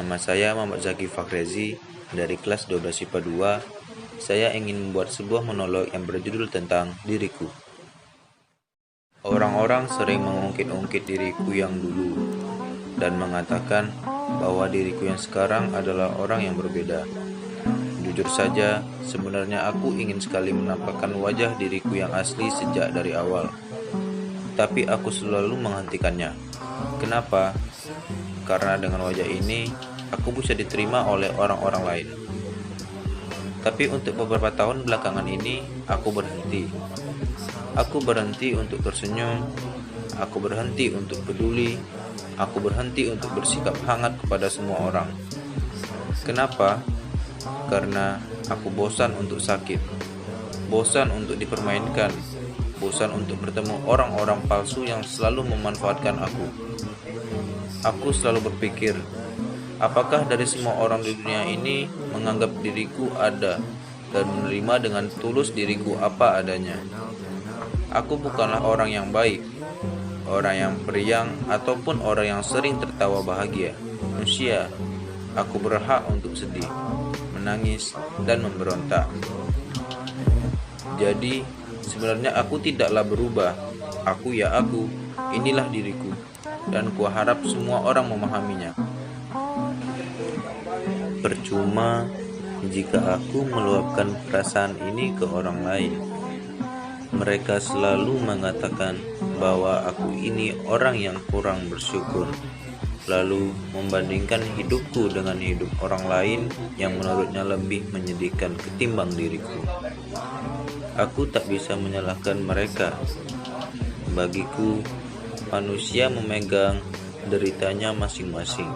Nama saya Muhammad Zaki Fakrezi dari kelas 12 IPA 2. Saya ingin membuat sebuah monolog yang berjudul tentang diriku. Orang-orang sering mengungkit-ungkit diriku yang dulu dan mengatakan bahwa diriku yang sekarang adalah orang yang berbeda. Jujur saja, sebenarnya aku ingin sekali menampakkan wajah diriku yang asli sejak dari awal. Tapi aku selalu menghentikannya. Kenapa? Karena dengan wajah ini, aku bisa diterima oleh orang-orang lain. Tapi untuk beberapa tahun belakangan ini, aku berhenti. Aku berhenti untuk tersenyum. Aku berhenti untuk peduli. Aku berhenti untuk bersikap hangat kepada semua orang. Kenapa? Karena aku bosan untuk sakit. Bosan untuk dipermainkan. Bosan untuk bertemu orang-orang palsu yang selalu memanfaatkan aku. Aku selalu berpikir, apakah dari semua orang di dunia ini menganggap diriku ada dan menerima dengan tulus diriku apa adanya? Aku bukanlah orang yang baik, orang yang periang, ataupun orang yang sering tertawa bahagia. Manusia, aku berhak untuk sedih, menangis, dan memberontak. Jadi, sebenarnya aku tidaklah berubah. Aku ya aku, inilah diriku, dan kuharap semua orang memahaminya. Percuma jika aku meluapkan perasaan ini ke orang lain. Mereka selalu mengatakan bahwa aku ini orang yang kurang bersyukur, lalu membandingkan hidupku dengan hidup orang lain yang menurutnya lebih menyedihkan ketimbang diriku. Aku tak bisa menyalahkan mereka. Bagiku, manusia memegang deritanya masing-masing.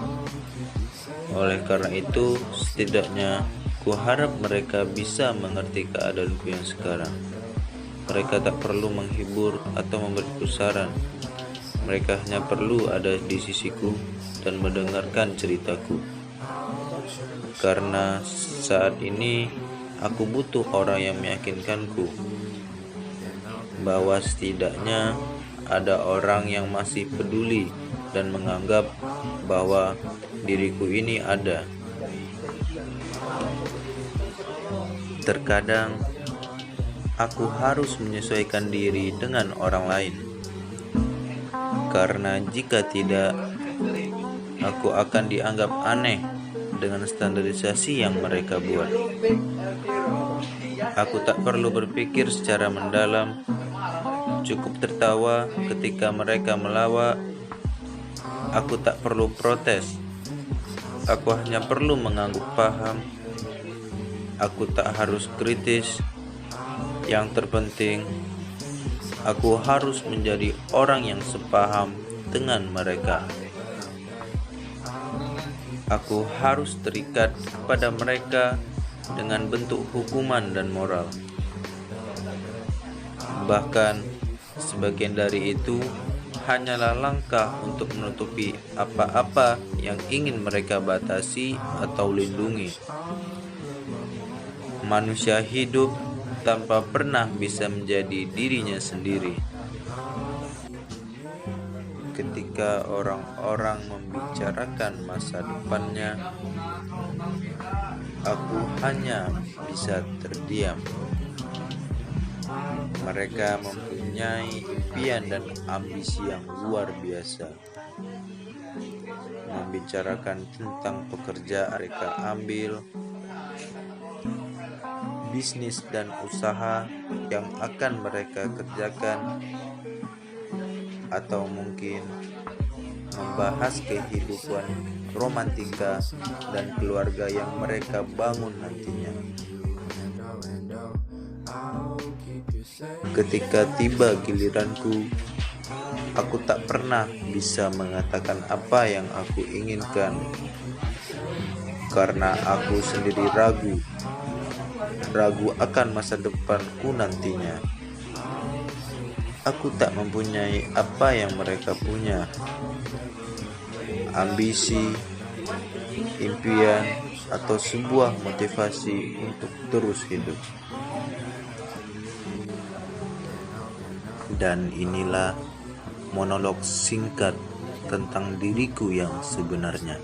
Oleh karena itu, setidaknya kuharap mereka bisa mengerti keadaanku yang sekarang. Mereka tak perlu menghibur atau memberiku saran. Mereka hanya perlu ada di sisiku dan mendengarkan ceritaku. Karena saat ini aku butuh orang yang meyakinkanku bahwa setidaknya ada orang yang masih peduli dan menganggap bahwa diriku ini ada. Terkadang aku harus menyesuaikan diri dengan orang lain, karena jika tidak, aku akan dianggap aneh dengan standarisasi yang mereka buat. Aku tak perlu berpikir secara mendalam, cukup tertawa ketika mereka melawak. Aku tak perlu protes, aku hanya perlu mengangguk paham. Aku tak harus kritis. Yang terpenting, aku harus menjadi orang yang sepaham dengan mereka. Aku harus terikat kepada mereka dengan bentuk hukuman dan moral. Bahkan, sebagian dari itu hanyalah langkah untuk menutupi apa-apa yang ingin mereka batasi atau lindungi. Manusia hidup tanpa pernah bisa menjadi dirinya sendiri. Ketika orang-orang membicarakan masa depannya, aku hanya bisa terdiam. Mereka mempunyai impian dan ambisi yang luar biasa. Membicarakan tentang pekerjaan mereka ambil, bisnis dan usaha yang akan mereka kerjakan, atau mungkin membahas kehidupan romantika dan keluarga yang mereka bangun nantinya. Ketika tiba giliranku, aku tak pernah bisa mengatakan apa yang aku inginkan, karena aku sendiri ragu akan masa depanku nantinya. Aku tak mempunyai apa yang mereka punya, ambisi, impian, atau sebuah motivasi untuk terus hidup. Dan inilah monolog singkat tentang diriku yang sebenarnya.